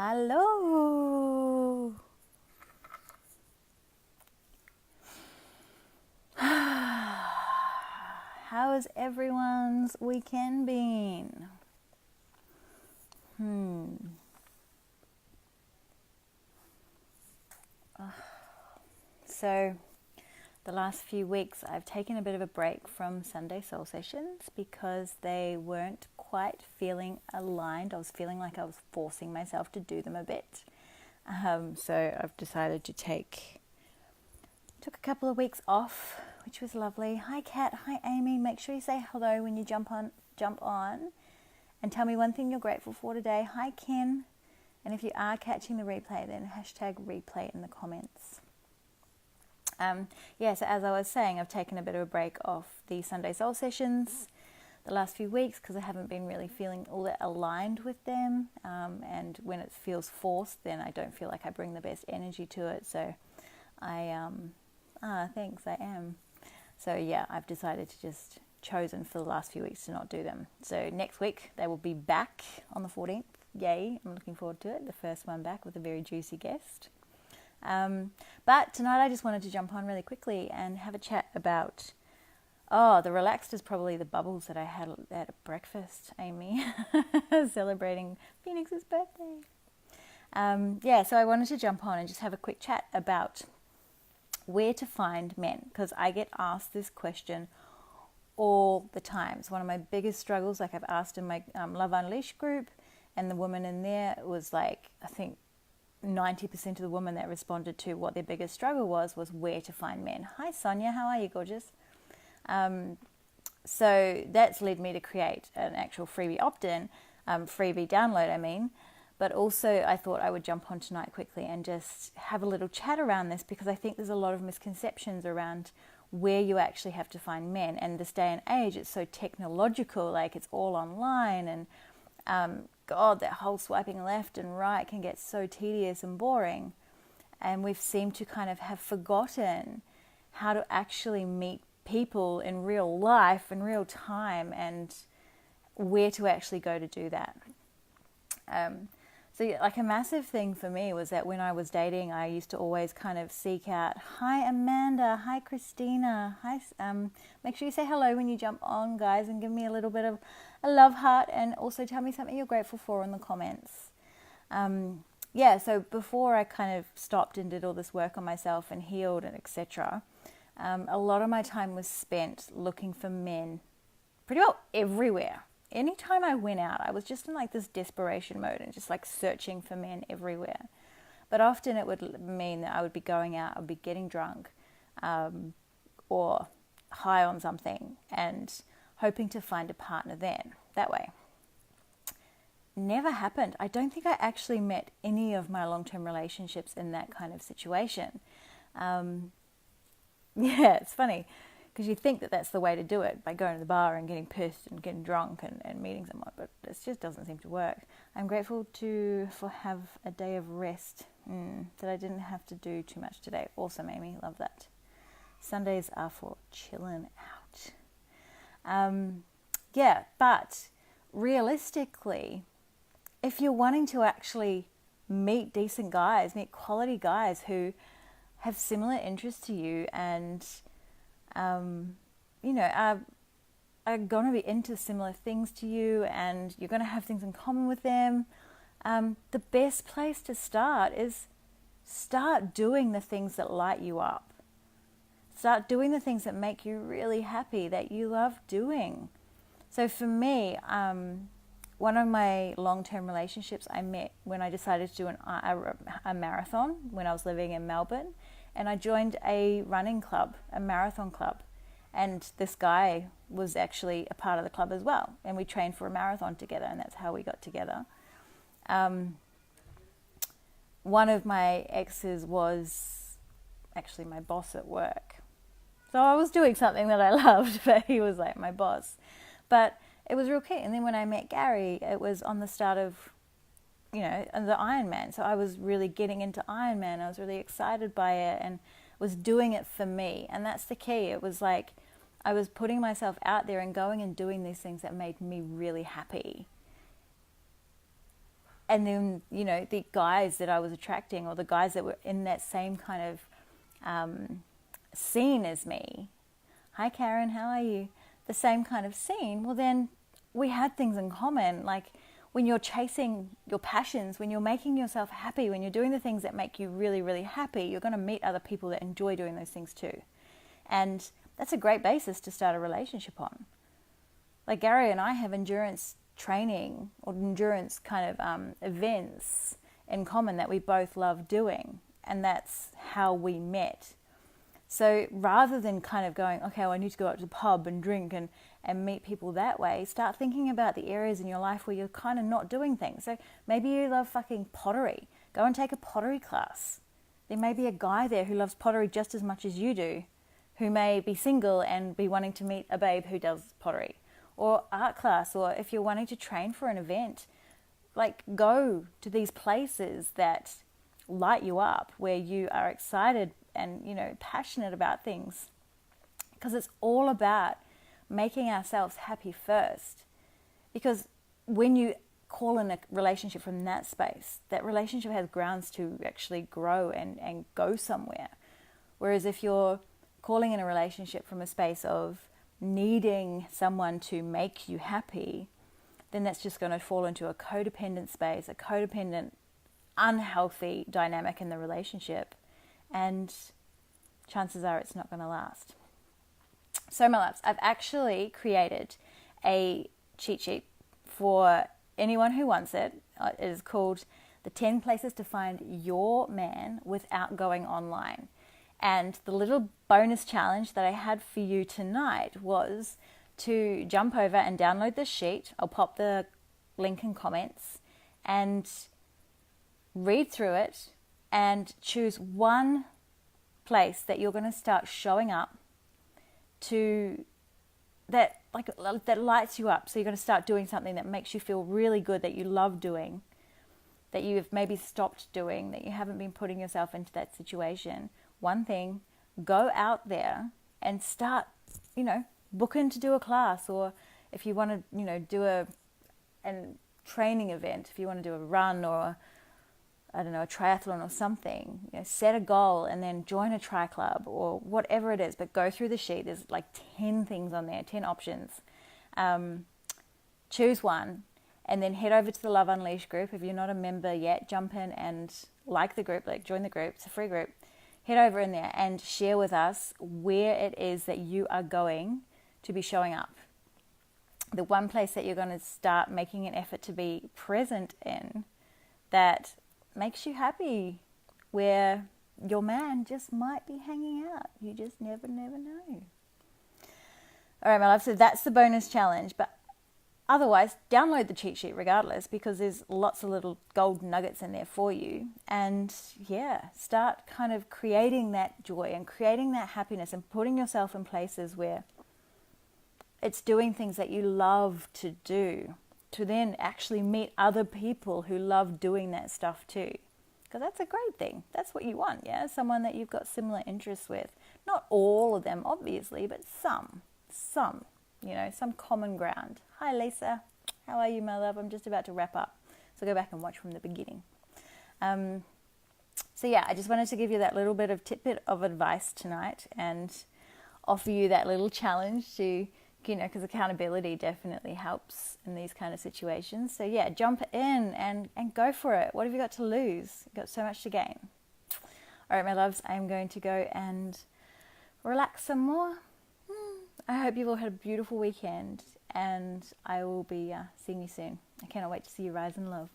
Hello. How has everyone's weekend been? So the last few weeks I've taken a bit of a break from Sunday soul sessions because they weren't quite feeling aligned. I was feeling like I was forcing myself to do them a bit. So I've decided to took a couple of weeks off, which was lovely. Hi Kat, hi Amy. Make sure you say hello when you jump on, and tell me one thing you're grateful for today. Hi Ken. And if you are catching the replay, then hashtag replay in the comments. So as I was saying, I've taken a bit of a break off the Sunday soul sessions the last few weeks because I haven't been really feeling all that aligned with them. And when it feels forced, then I don't feel like I bring the best energy to it. So thanks, I am. So yeah, I've decided to just chosen for the last few weeks to not do them. So next week they will be back on the 14th. Yay, I'm looking forward to it. The first one back with a very juicy guest. But tonight I just wanted to jump on really quickly and have a chat about, the relaxed is probably the bubbles that I had at breakfast, Amy, celebrating Phoenix's birthday. So I wanted to jump on and just have a quick chat about where to find men, because I get asked this question all the time. It's one of my biggest struggles. Like I've asked in my Love Unleashed group, and the woman in there was like, I think 90% of the women that responded to what their biggest struggle was where to find men. Hi Sonia, how are you, gorgeous? So that's led me to create an actual freebie opt-in, freebie download, but also I thought I would jump on tonight quickly and just have a little chat around this, because I think there's a lot of misconceptions around where you actually have to find men. And this day and age, it's so technological, like it's all online, and God, that whole swiping left and right can get so tedious and boring. And we've seemed to kind of have forgotten how to actually meet people in real life, in real time, and where to actually go to do that. So like a massive thing for me was that when I was dating, I used to always kind of seek out, hi Amanda, hi Christina, hi, make sure you say hello when you jump on, guys, and give me a little bit of a love heart, and also tell me something you're grateful for in the comments. So before I kind of stopped and did all this work on myself and healed and etc., a lot of my time was spent looking for men pretty well everywhere. Anytime I went out, I was just in like this desperation mode and just like searching for men everywhere. But often it would mean that I would be going out, I would be getting drunk, or high on something and hoping to find a partner then, that way. Never happened. I don't think I actually met any of my long-term relationships in that kind of situation. It's funny, because you think that that's the way to do it, by going to the bar and getting pissed and getting drunk and meeting someone, but it just doesn't seem to work. I'm grateful for have a day of rest, that I didn't have to do too much today. Awesome, Amy, love that. Sundays are for chilling out. But realistically, if you're wanting to actually meet decent guys, meet quality guys who have similar interests to you and are going to be into similar things to you, and you're going to have things in common with them, the best place to start is start doing the things that light you up. Start doing the things that make you really happy, that you love doing. So for me, one of my long-term relationships I met when I decided to do a marathon when I was living in Melbourne, and I joined a running club, a marathon club. And this guy was actually a part of the club as well. And we trained for a marathon together, and that's how we got together. One of my exes was actually my boss at work. So I was doing something that I loved, but he was like my boss. But it was real cute. And then when I met Gary, it was on the start of, the Ironman. So I was really getting into Ironman. I was really excited by it and was doing it for me. And that's the key. It was like I was putting myself out there and going and doing these things that made me really happy. And then, you know, the guys that I was attracting, or the guys that were in that same kind of scene as me. Hi, Karen, how are you? The same kind of scene. Well, then we had things in common. Like when you're chasing your passions, when you're making yourself happy, when you're doing the things that make you really, really happy, you're going to meet other people that enjoy doing those things too. And that's a great basis to start a relationship on. Like Gary and I have endurance training or endurance kind of events in common that we both love doing, and that's how we met. So rather than kind of going, okay, well, I need to go out to the pub and drink and meet people that way, start thinking about the areas in your life where you're kind of not doing things. So maybe you love fucking pottery. Go and take a pottery class. There may be a guy there who loves pottery just as much as you do, who may be single and be wanting to meet a babe who does pottery. Or art class, or if you're wanting to train for an event, like go to these places that light you up, where you are excited and, you know, passionate about things, because it's all about making ourselves happy first. Because when you call in a relationship from that space, that relationship has grounds to actually grow and go somewhere. Whereas if you're calling in a relationship from a space of needing someone to make you happy, then that's just going to fall into a codependent space, a codependent, unhealthy dynamic in the relationship, and chances are it's not going to last. So my loves, I've actually created a cheat sheet for anyone who wants it. It is called the 10 Places to Find Your Man Without Going Online. And the little bonus challenge that I had for you tonight was to jump over and download this sheet. I'll pop the link in comments, and read through it and choose one place that you're going to start showing up to, that lights you up. So you're going to start doing something that makes you feel really good, that you love doing, that you've maybe stopped doing, that you haven't been putting yourself into that situation. One thing, go out there and start, you know, book in to do a class, or if you want to, you know, do a training event, if you want to do a run or, I don't know, a triathlon or something, you know, set a goal and then join a tri club or whatever it is, but go through the sheet. There's like 10 things on there, 10 options. Choose one and then head over to the Love Unleashed group. If you're not a member yet, jump in and like the group, like join the group. It's a free group. Head over in there and share with us where it is that you are going to be showing up. The one place that you're going to start making an effort to be present in that makes you happy, where your man just might be hanging out. You just never know. All right, my love, so that's the bonus challenge. But otherwise, download the cheat sheet regardless, because there's lots of little gold nuggets in there for you. And yeah, start kind of creating that joy and creating that happiness and putting yourself in places where it's doing things that you love to do, to then actually meet other people who love doing that stuff too. Because that's a great thing. That's what you want, yeah? Someone that you've got similar interests with. Not all of them, obviously, but some, you know, some common ground. Hi, Lisa. How are you, my love? I'm just about to wrap up. So go back and watch from the beginning. So yeah, I just wanted to give you that little bit of tidbit of advice tonight and offer you that little challenge to, you know, because accountability definitely helps in these kind of situations. So yeah, jump in and go for it. What have you got to lose? You've got so much to gain. All right, my loves, I'm going to go and relax some more. I hope you've all had a beautiful weekend, and I will be seeing you soon. I cannot wait to see you rise in love.